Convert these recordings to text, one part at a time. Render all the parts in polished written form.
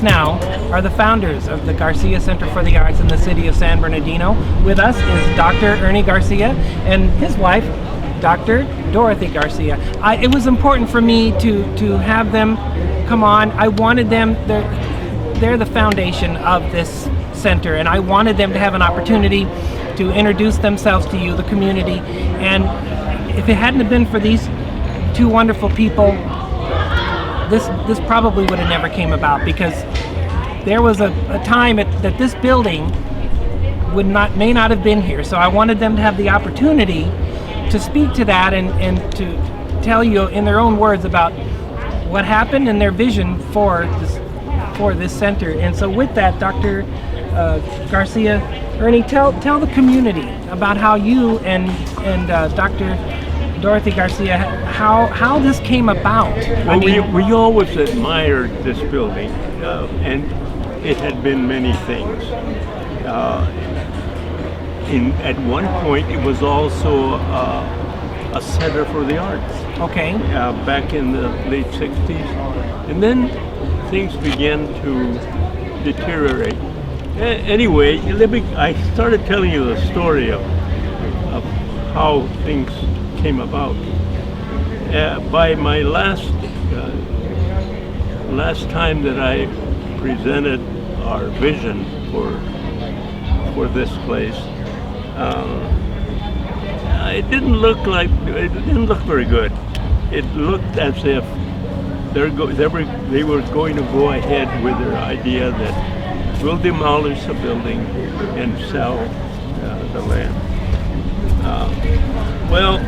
Now are the founders of the Garcia Center for the Arts in the city of San Bernardino. With us is Dr. Ernie Garcia and his wife, Dr. Dorothy Garcia. It was important for me to have them come on. I wanted them, they're the foundation of this center, and I wanted them to have an opportunity to introduce themselves to you, the community. And if it hadn't have been for these two wonderful people, this probably would have never came about, because there was a time that this building may not have been here. So I wanted them to have the opportunity to speak to that and to tell you in their own words about what happened and their vision for this center. And so with that, Dr. Garcia, Ernie, tell the community about how you and Dr. Dorothy Garcia, how this came about. Well, we always admired this building, and it had been many things. At one point, it was also a center for the arts. Okay. Back in the late 60s. And then things began to deteriorate. Anyway, I started telling you the story of how things came about. By my last time that I presented our vision for this place, it didn't look very good. It looked as if they were going to go ahead with their idea that we'll demolish the building and sell the land. Well,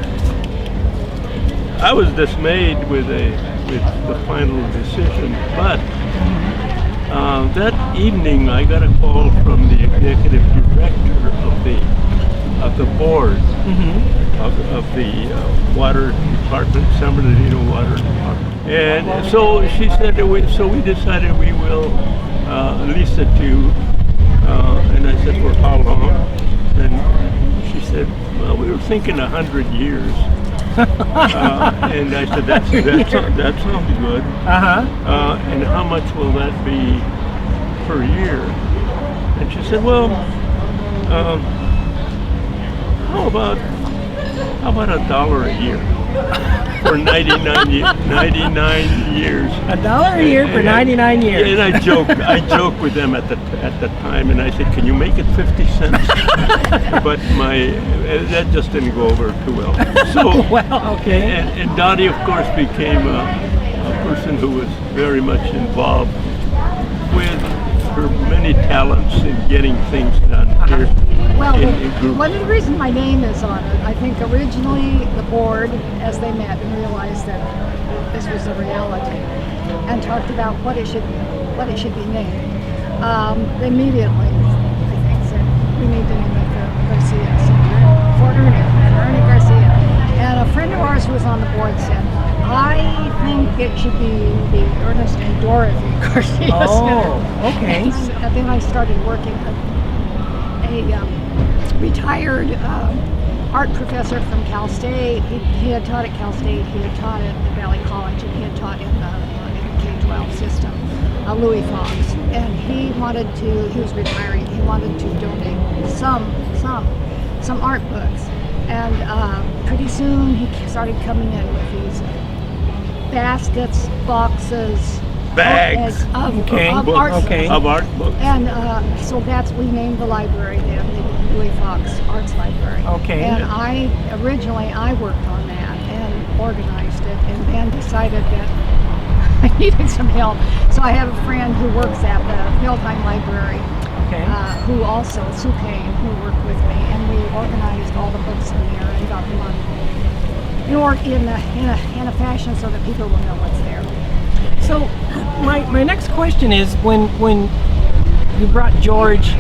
I was dismayed with the final decision, but that evening I got a call from the executive director of the board of the water department, San Bernardino Water Department, and so she said so we decided we will lease it to you, and I said, for how long? And she said, well, we were thinking 100 years. And I said, that sounds good. And how much will that be per year? And she said, well, how about $1 a year for 99 years? $1 a year for 99 years. And I joked with them at the time, and I said, can you make it 50 cents? But that just didn't go over too well. So, well, okay. And Dottie, of course, became a person who was very much involved with her many talents in getting things done here. Well, one of the reasons my name is on it, I think originally the board, as they met and realized that this was a reality, and talked about what it should be named, they immediately, I think, said we need to name it the Garcia Center for Ernie Garcia. And a friend of ours who was on the board said, I think it should be the Ernest and Dorothy Garcia Center. Okay. And then I started working a retired art professor from Cal State. He had taught at Cal State, he had taught at Valley College, and he had taught in the K-12 system, Louis Fox. And he was retiring, he wanted to donate some art books. And pretty soon he started coming in with these baskets, boxes, bags of art books. And so we named the library then the Louis Fox Arts Library. Okay. And originally I worked on that and organized it, and then decided that I needed some help. So I have a friend who works at the Hilltime Library, who also, Sue Kane, who worked with me, and we organized all the books in there and got them on in a fashion so that people will know what's there. So my next question is, when you brought George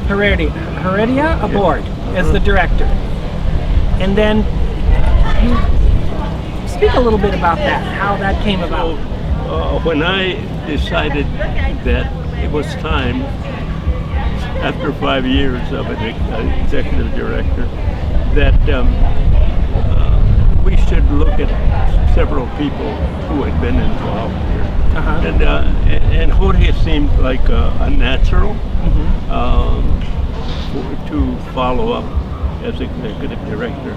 Heredia aboard as the director, and then you speak a little bit about that, how that came about. When I decided that it was time, after 5 years of an executive director, that we should look at several people who had been involved here. And Jorge seemed like a natural to follow up as executive director.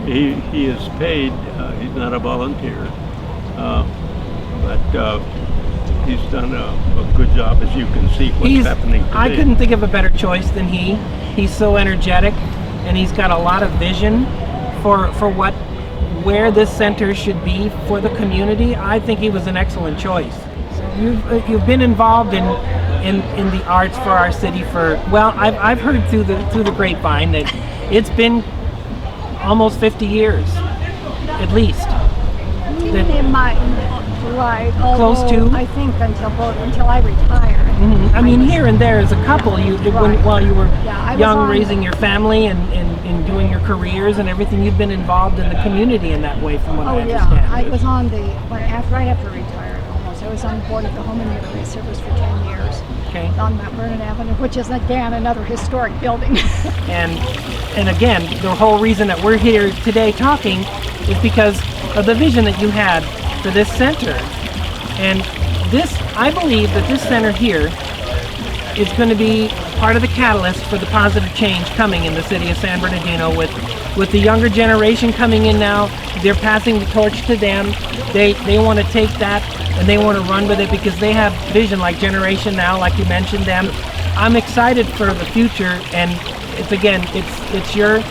He is paid, he's not a volunteer, but he's done a good job, as you can see what's happening today. I couldn't think of a better choice than he. He's so energetic, and he's got a lot of vision for where this center should be for the community. I think he was an excellent choice. So you've been involved in the arts for our city for, well, I've heard through the grapevine that it's been almost 50 years, at least. In my right, Close to? I think until I retired. I mean, here and there as a couple, while you were young, raising your family and doing your careers and everything, you've been involved in the community in that way, from what I understand. I was on right after retired almost. I was on the board of the Home and Neighborhood Service for 10 years. Okay. On Mount Vernon Avenue, which is again another historic building. And again, the whole reason that we're here today talking is because of the vision that you had for this center. And I believe that this center here is going to be part of the catalyst for the positive change coming in the city of San Bernardino with the younger generation coming in now. They're passing the torch to them. They want to take that and they want to run with it because they have vision, like Generation Now, like you mentioned them. I'm excited for the future, and it's your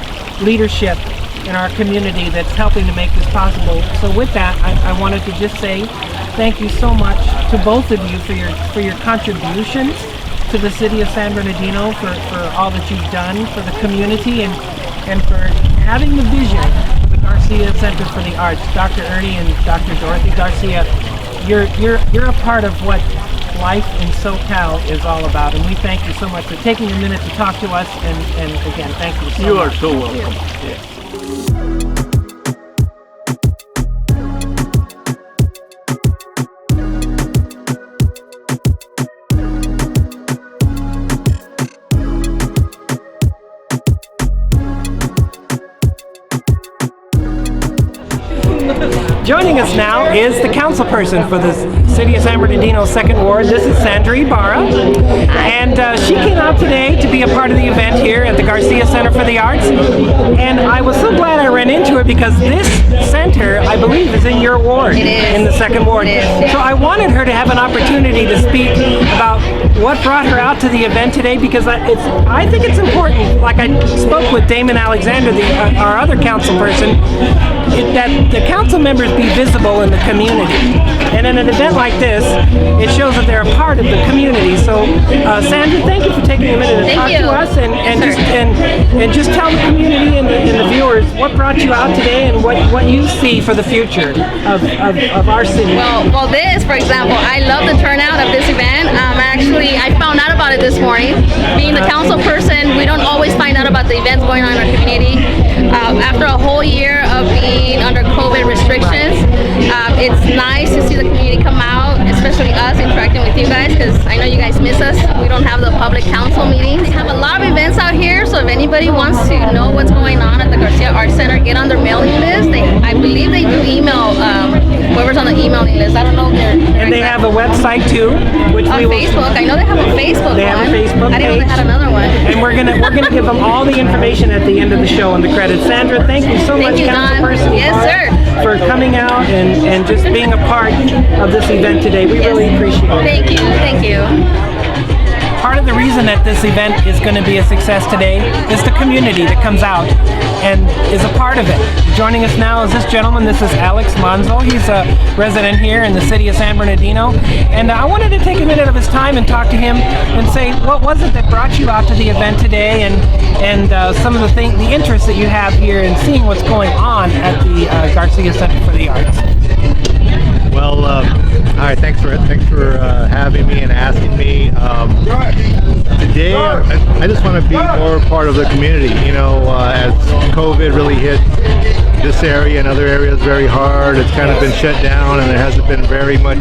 leadership in our community that's helping to make this possible. So with that, I wanted to just say thank you so much to both of you for your contributions to the city of San Bernardino, for all that you've done for the community, and for having the vision for the Garcia Center for the Arts. Dr. Ernie and Dr. Dorothy Garcia, you're a part of what life in SoCal is all about, and we thank you so much for taking a minute to talk to us, and again, thank you so much. You are so welcome. Yeah. Joining us now is the councilperson for the City of San Bernardino's 2nd Ward. This is Sandra Ibarra, and she came out today to be a part of the event here at the Garcia Center for the Arts, and I was so glad I ran into her because this center, I believe, is in your ward, in the 2nd Ward. So I wanted her to have an opportunity to speak about what brought her out to the event today, because I think it's important, like I spoke with Damon Alexander, our other councilperson, that the council members be visible in the community. And in an event like this, it shows that they're a part of the community. So, Sandra, thank you for taking a minute to talk to us and just tell the community and the viewers what brought you out today and what you see for the future of our city. Well, this, for example, I love the turnout of this event. I found out about it this morning. Being the council person, we don't always find out about the events going on in our community. After a whole year of being under COVID restrictions, it's nice to see the community come out, especially us interacting with you guys, because I know you guys miss us. We don't have the public council meetings. We have a lot of events out here, so if anybody wants to know what's going on at the Garcia Arts Center, get on their mailing list. I believe they do email whoever's on the emailing list. I don't know if they're... And they have a website too, which on Facebook. I know they have a Facebook They have a Facebook I didn't know page. they had another one. And we're gonna give them all the information at the end of the show and the credits. Sandra, thank you so much, Thank you, Don. councilperson, Yes, sir. for coming out and just being a part of this event today. We really appreciate it. Thank you. Thank you. part of the reason that this event is going to be a success today is the community that comes out and is a part of it. Joining us now is this gentleman. This is Alex Manzo. He's a resident here in the city of San Bernardino. And I wanted to take a minute of his time and talk to him and say, what was it that brought you out to the event today, and some of the interest that you have here in seeing what's going on at the Garcia Center for the Arts. Well, all right. Thanks for having me and asking me. Today, I just want to be more part of the community. You know, as COVID really hit this area and other areas very hard, it's kind of been shut down, and there hasn't been very much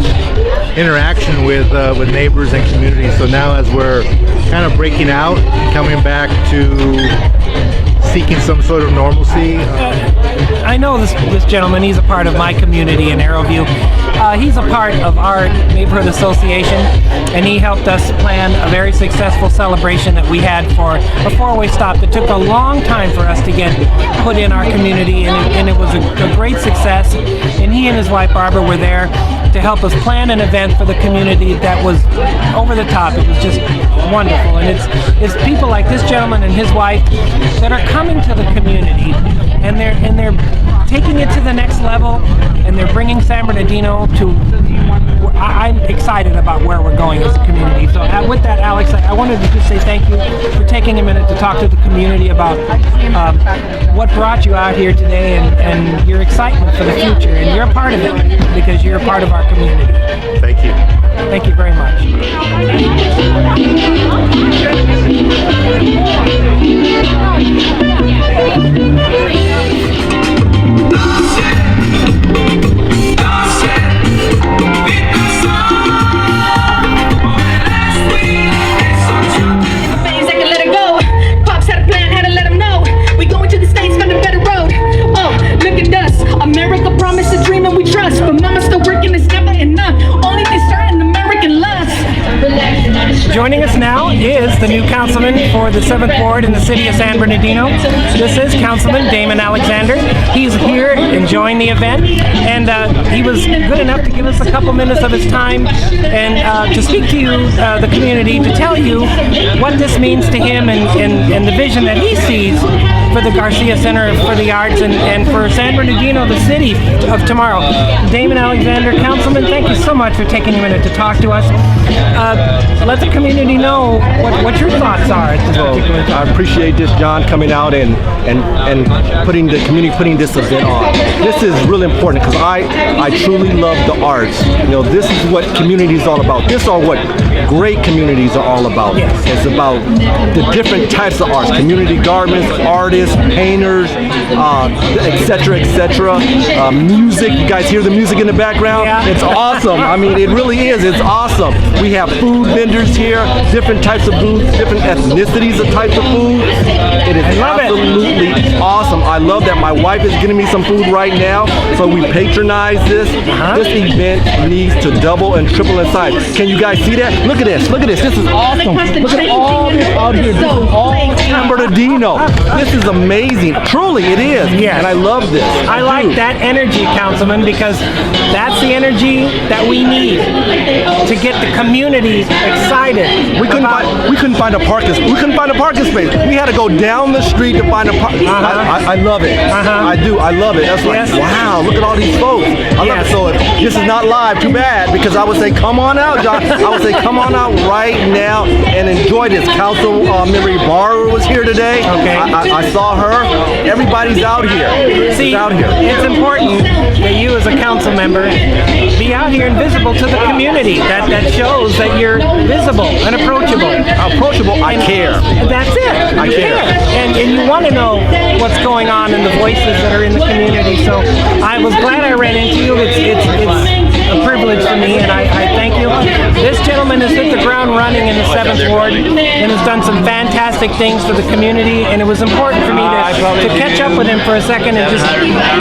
interaction with neighbors and communities. So now, as we're kind of breaking out, coming back to seeking some sort of normalcy. I know this gentleman. He's a part of my community in Arrowview. He's a part of our neighborhood association, and he helped us plan a very successful celebration that we had for a four-way stop that took a long time for us to get put in our community, and it was a great success. And he and his wife Barbara were there to help us plan an event for the community that was over the top. It was just wonderful, and it's people like this gentleman and his wife that are coming to the community, and they're taking it to the next level, and they're bringing San Bernardino to. I'm excited about where we're going as a community. So with that, Alex, I wanted to just say thank you for taking a minute to talk to the community about what brought you out here today and your excitement for the future. And you're a part of it because you're a part of our community. Thank you. Thank you very much. America promised a dream and we trust, but mama's still working, it's never enough. Only thing certain, American lust. Joining us now is the new councilman for the 7th Ward in the city of San Bernardino. This is Councilman Damon Alexander. He's here enjoying the event, and he was good enough to give us a couple minutes of his time and to speak to you, the community, to tell you what this means to him and the vision that he sees for the Garcia Center for the Arts and for San Bernardino, the city of tomorrow. Damon Alexander, Councilman, thank you so much for taking a minute to talk to us. Let the community know what your thoughts are at this particular time. I appreciate this, John, coming out and putting the community, putting this event on. This is really important because I truly love the arts. You know, this is what community is all about. This is what great communities are all about. Yes. It's about the different types of arts, community gardens, artists, painters, etc., etc. Music. You guys hear the music in the background? Yeah. It's awesome. I mean, it really is. It's awesome. We have food vendors here, different types of foods, different ethnicities of types of food. It is absolutely awesome. I love that my wife is getting me some food right now, so we patronize this. This event needs to double and triple in size. Can you guys see that? Look at this. Look at this. This is awesome. Look at all this out here. This is all San Bernardino. This is amazing. Truly, it is. Yes. And I love this. I like that energy, Councilman, because that's the energy that we need to get the community excited. We couldn't find a parking space. We had to go down the street to find a I love it. I do. I love it. That's like, wow, look at all these folks. I love it. So if this is not live, too bad, because I would say, come on out, John. I would say, come on out right now and enjoy this. Council Member Barber was here today. Okay. I saw her. Everybody's out here. See, out here. it's important that you as a council member be out here and visible to the community. That shows that you're visible and approachable. I care. That's it. I care. And you want to know what's going on in the voices that are in the community. So I was glad I ran into you. It's a privilege for me, and I thank you. This gentleman has hit the ground running in the 7th Ward and has done some fantastic things for the community, and it was important for me to catch up with him for a second and just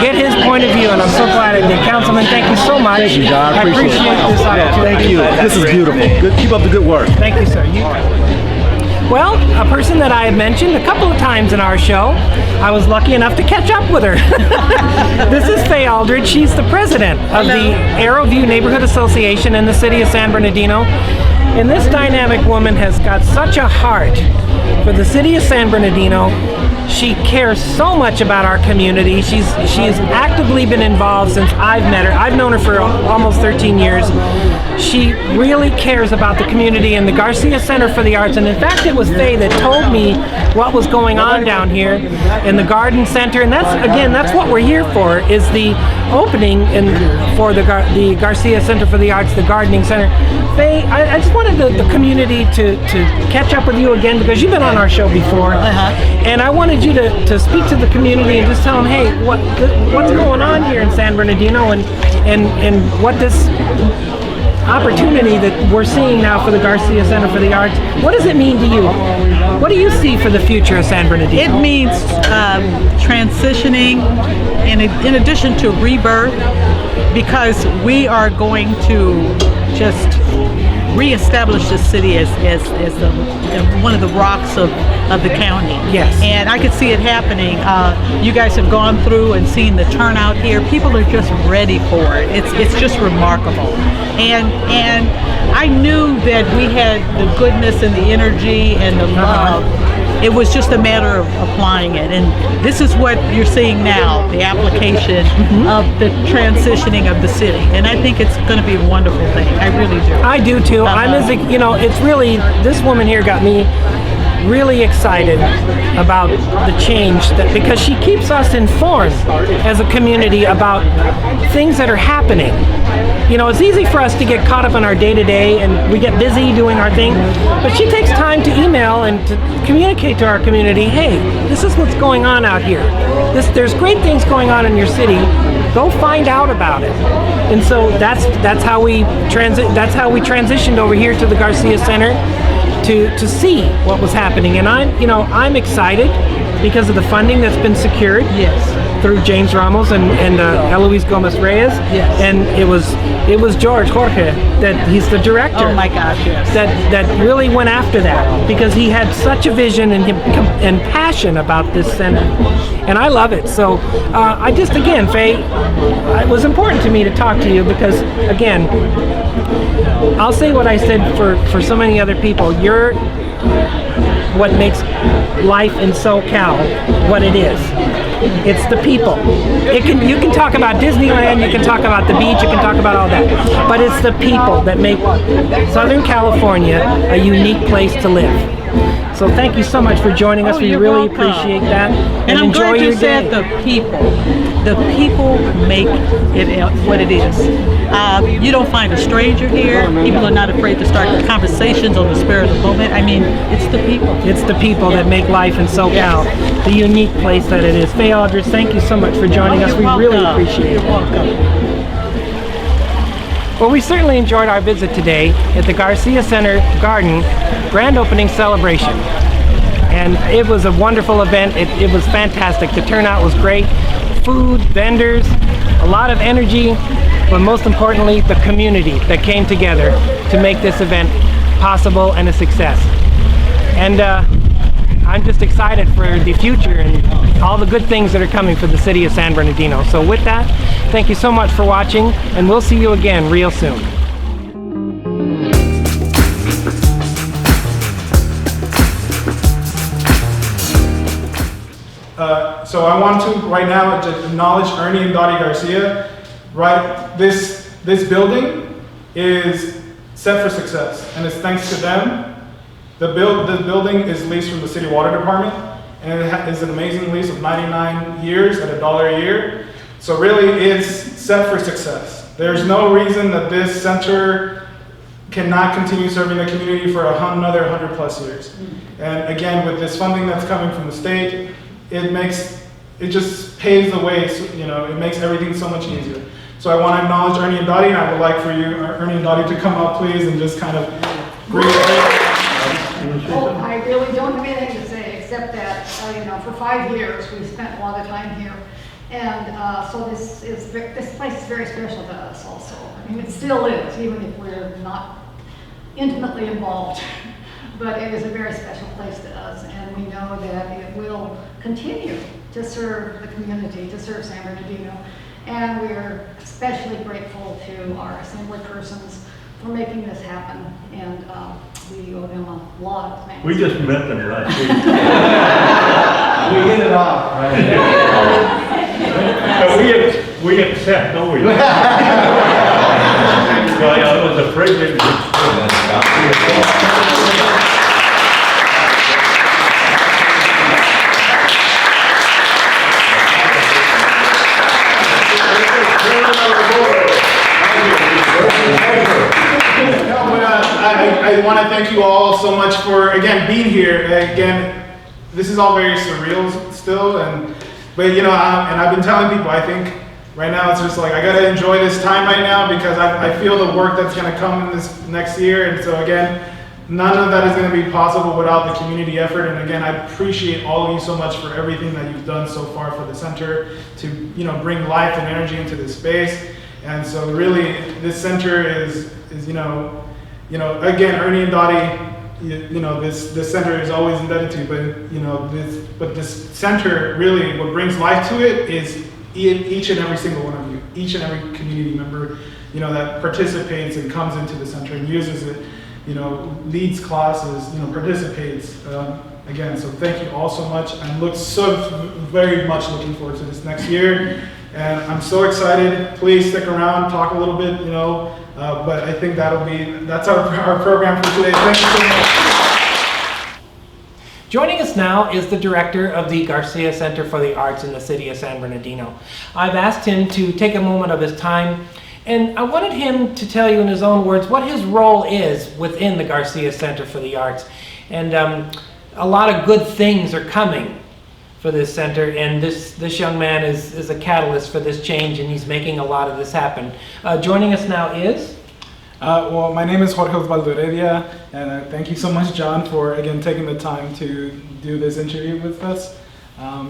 get his point of view, and I'm so glad I did. Councilman, thank you so much. Thank you, John. I appreciate this opportunity. Thank you. This is beautiful. Keep up the good work. Thank you, sir. Well, a person that I have mentioned a couple of times in our show, I was lucky enough to catch up with her. This is Faye Aldridge. She's the president of the Arrowview Neighborhood Association in the city of San Bernardino. And this dynamic woman has got such a heart for the city of San Bernardino. She cares so much about our community. She's actively been involved since I've met her. I've known her for almost 13 years. She really cares about the community and the Garcia Center for the Arts. And in fact, it was Faye that told me what was going on down here in the Garden Center. And that's what we're here for, is the opening for the Garcia Center for the Arts, the Gardening Center. Faye, I just wanted the community to catch up with you again, because you've been on our show before. And I wanted you to speak to the community and just tell them, hey, what's going on here in San Bernardino, and what this opportunity that we're seeing now for the Garcia Center for the Arts, what does it mean to you? What do you see for the future of San Bernardino? It means transitioning, in addition to rebirth, because we are going to just reestablish the city as one of the rocks of the county. Yes. And I could see it happening. You guys have gone through and seen the turnout here. People are just ready for it. It's just remarkable. And I knew that we had the goodness and the energy and the love. It was just a matter of applying it. And this is what you're seeing now, the application of the transitioning of the city. And I think it's going to be a wonderful thing. I really do. I do too. It's really, this woman here got me really excited about the change, because she keeps us informed as a community about things that are happening. It's easy for us to get caught up in our day-to-day, and we get busy doing our thing, but she takes time to email and to communicate to our community, hey, this is what's going on out here. There's great things going on in your city. Go find out about it. And so that's how we transitioned over here to the Garcia Center to see what was happening. And I'm excited because of the funding that's been secured. Yes. Through James Ramos and Eloise Gomez Reyes. Yes. And it was Jorge, that he's the director. Oh my gosh, yes. That really went after that, because he had such a vision and passion about this center. And I love it. So again, Faye, it was important to me to talk to you, because again, I'll say what I said for so many other people. You're what makes life in SoCal what it is. It's the people. You can talk about Disneyland, you can talk about the beach, you can talk about all that, but it's the people that make Southern California a unique place to live. So thank you so much for joining us. We really appreciate that. And I'm enjoy glad you your said day. the people. The people make it what it is. You don't find a stranger here. People are not afraid to start conversations on the spur of the moment. I mean, it's the people. It's the people that make life in SoCal the unique place that it is. Faye Aldridge, thank you so much for joining us. We really appreciate it. You're welcome. Well, we certainly enjoyed our visit today at the Garcia Center Garden grand opening celebration. And it was a wonderful event. It was fantastic. The turnout was great. Food, vendors, a lot of energy, but most importantly, the community that came together to make this event possible and a success. And I'm just excited for the future and all the good things that are coming for the city of San Bernardino. So with that, thank you so much for watching, and we'll see you again real soon. So I want to right now to acknowledge Ernie and Dottie Garcia. Right, this building is set for success, and it's thanks to them. The building is leased from the City Water Department, and it is an amazing lease of 99 years at $1 a year. So really, it's set for success. There's no reason that this center cannot continue serving the community for another 100+ years. And again, with this funding that's coming from the state, it just paves the way. So, it makes everything so much easier. So I want to acknowledge Ernie and Dottie, and I would like for you, Ernie and Dottie, to come up, please, and just kind of greet. I really don't have anything to say except that, for 5 years we spent a lot of time here. And so this place is very special to us also. I mean, it still is, even if we're not intimately involved. But it is a very special place to us, and we know that it will continue to serve the community, to serve San Bernardino. And we're especially grateful to our assembly persons making this happen, and we owe him a lot of thanks. We just met them last week. We hit it off, right? But we accept, don't we? Well, I was afraid that I want to thank you all so much for, again, being here. Again, this is all very surreal still, but you know, and I've been telling people, I think right now it's just like, I got to enjoy this time right now, because I feel the work that's going to come in this next year. And so again, none of that is going to be possible without the community effort. And again, I appreciate all of you so much for everything that you've done so far for the center to, you know, bring life and energy into this space. And so really, this center is you know, again, Ernie and Dottie, you know, this center is always indebted to, but you know, this center really, what brings life to it is each and every single one of you, each and every community member, you know, that participates and comes into the center and uses it, you know, leads classes, you know, participates. Again, so thank you all so much. I'm very much looking forward to this next year, and I'm so excited. Please stick around, talk a little bit, you know. But I think that's our program for today. Thank you so much. Joining us now is the director of the Garcia Center for the Arts in the city of San Bernardino. I've asked him to take a moment of his time, and I wanted him to tell you in his own words what his role is within the Garcia Center for the Arts. And a lot of good things are coming for this center, and this young man is a catalyst for this change, and he's making a lot of this happen. Joining us now is? Well, my name is Jorge Osvaldo Heredia, and thank you so much, John, for again taking the time to do this interview with us.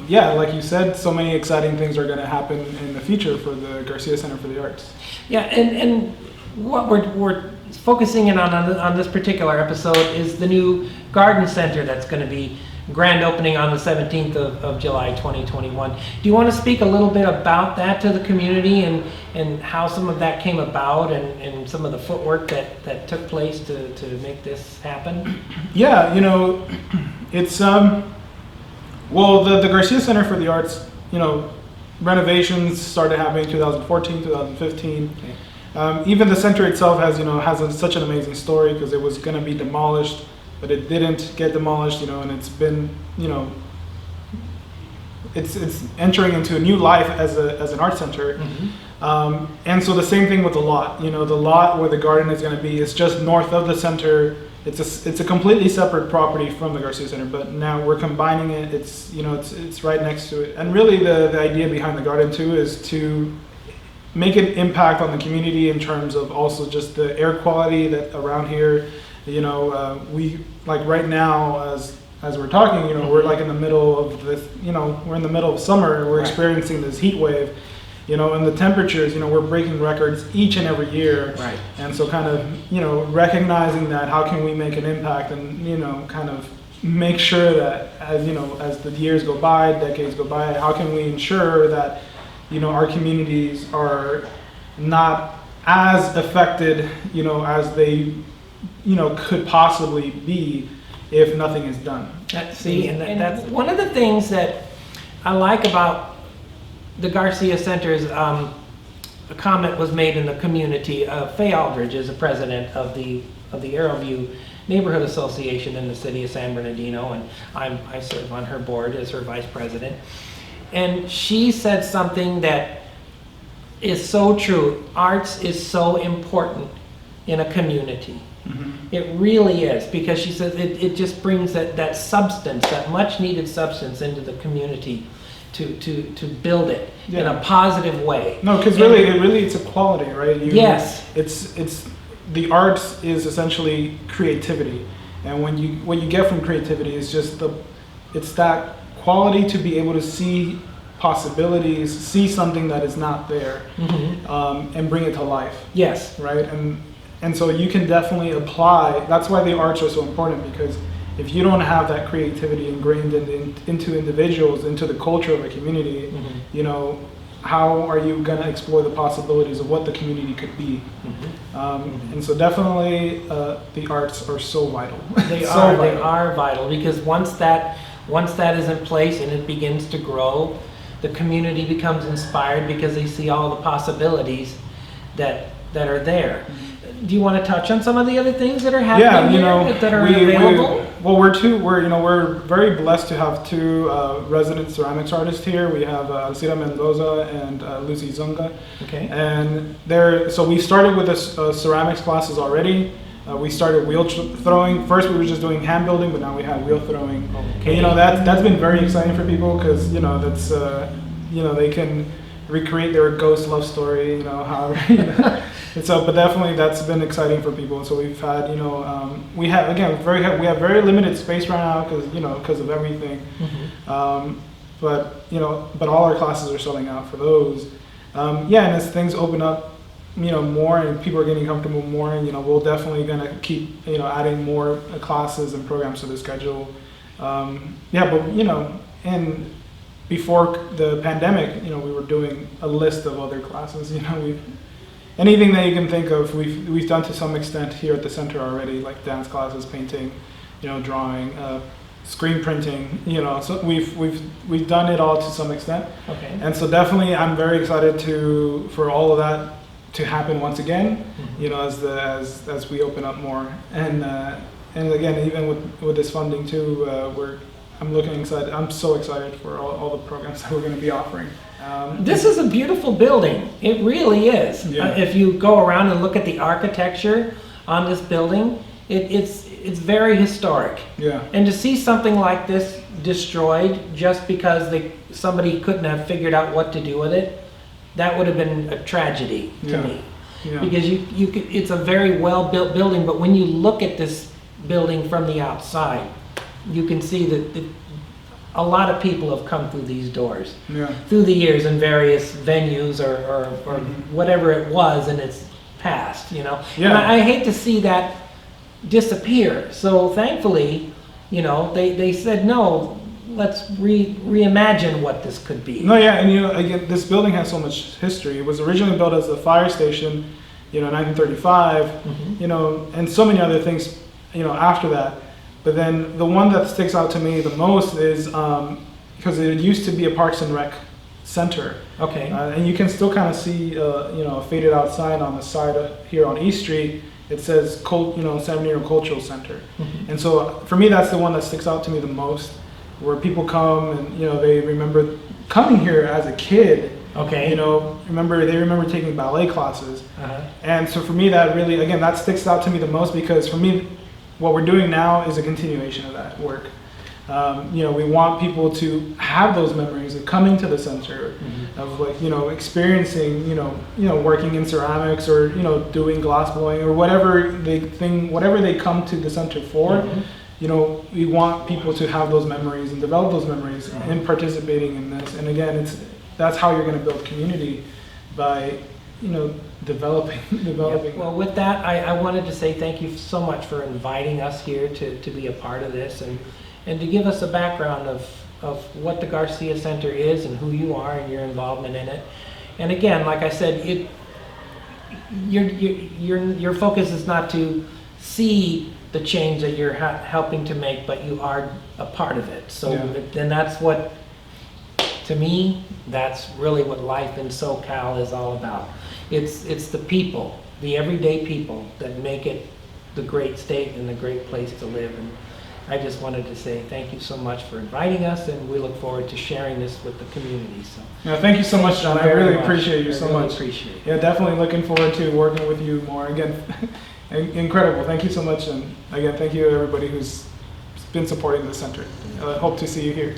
Yeah, like you said, so many exciting things are going to happen in the future for the Garcia Center for the Arts. Yeah, and what we're focusing in on this particular episode is the new garden center that's going to be grand opening on the 17th of July 2021. Do you want to speak a little bit about that to the community and how some of that came about and some of the footwork that took place to make this happen? Yeah, you know, it's well, the Garcia Center for the Arts, you know, renovations started happening in 2014, 2015. Okay. Even the center itself has such an amazing story, because it was going to be demolished, but it didn't get demolished, you know, and it's been, you know, it's entering into a new life as an art center. Mm-hmm. And so the same thing with the lot. You know, the lot where the garden is going to be is just north of the center. It's a completely separate property from the Garcia Center, but now we're combining it. It's, you know, it's right next to it. And really the idea behind the garden too is to make an impact on the community in terms of also just the air quality that around here. You know, we, like right now, as we're talking, you know, we're like in the middle of this, you know, we're in the middle of summer, we're experiencing this heat wave, you know, and the temperatures, you know, we're breaking records each and every year. Right. And so kind of, you know, recognizing that, how can we make an impact and, you know, kind of make sure that, as, you know, as the years go by, decades go by, how can we ensure that, you know, our communities are not as affected, you know, as they, you know, could possibly be if nothing is done. That's one of the things that I like about the Garcia Center's. A comment was made in the community. Faye Aldridge is the president of the Arrowview Neighborhood Association in the city of San Bernardino, and I serve on her board as her vice president. And she said something that is so true. Arts is so important in a community. Mm-hmm. It really is, because she says it just brings that substance, that much needed substance into the community to build it in a positive way. No, because really it's a quality, right? Yes. It's the arts is essentially creativity, and what you get from creativity is just it's that quality to be able to see possibilities, see something that is not there, mm-hmm. And bring it to life. Yes. Right? And so you can definitely apply, that's why the arts are so important, because if you don't have that creativity ingrained into individuals, into the culture of a community, mm-hmm. you know, how are you going to explore the possibilities of what the community could be? And so definitely the arts are so vital. They So are. vital. They are vital because once that is in place and it begins to grow, the community becomes inspired because they see all the possibilities that are there. Do you want to touch on some of the other things that are happening here that are available? We're very blessed to have two resident ceramics artists here. We have Alcira Mendoza and Lucy Zunga. Okay. And so we started with the ceramics classes already. We started wheel throwing. First we were just doing hand building, but now we have wheel throwing. Okay. That's been very exciting for people because that's they can recreate their ghost love story, however. And so, but definitely that's been exciting for people. And so we've had, we have very limited space right now because of everything. But all our classes are selling out for those. And as things open up, more and people are getting comfortable more, and we're definitely gonna keep adding more classes and programs to the schedule. And before the pandemic, we were doing a list of other classes. Anything that you can think of, we've done to some extent here at the center already, like dance classes, painting, drawing, screen printing. So we've done it all to some extent. Okay. And so definitely, I'm very excited for all of that to happen once again. As we open up more, and again, even with this funding too, I'm so excited for all the programs that we're going to be offering. This is a beautiful building. It really is. Yeah. If you go around and look at the architecture on this building, it's very historic. Yeah. And to see something like this destroyed just because somebody couldn't have figured out what to do with it, that would have been a tragedy to me. Yeah. Because it's a very well built building, but when you look at this building from the outside, you can see that a lot of people have come through these doors through the years in various venues or whatever it was, and it's passed, Yeah. And I hate to see that disappear. So thankfully, they said, no, let's reimagine what this could be. No, yeah, and again, this building has so much history. It was originally built as a fire station, in 1935, and so many other things, after that. But then the one that sticks out to me the most is because it used to be a Parks and Rec center. Okay. And you can still kind of see, a faded out sign on the side here on East Street. It says, San Bernardino Cultural Center. And so for me, that's the one that sticks out to me the most, where people come and, they remember coming here as a kid. Okay. They remember taking ballet classes. And so for me, that really, again, that sticks out to me the most because for me, what we're doing now is a continuation of that work. We want people to have those memories of coming to the center, of experiencing, working in ceramics or doing glass blowing or whatever they come to the center for. We want people to have those memories and develop those memories in participating in this. And again, that's how you're going to build community, by developing. Yep. Well, with that, I wanted to say thank you so much for inviting us here to be a part of this and to give us a background of what the Garcia Center is and who you are and your involvement in it. And again, like I said, your focus is not to see the change that you're helping to make, but you are a part of it. So then that's what, to me, that's really what life in SoCal is all about. It's the people, the everyday people, that make it the great state and the great place to live. And I just wanted to say thank you so much for inviting us, and we look forward to sharing this with the community. So thank you so much, John. I really appreciate you so much. Appreciate it. Yeah, definitely looking forward to working with you more. Again, incredible. Thank you so much, and again, thank you to everybody who's been supporting the center. I hope to see you here.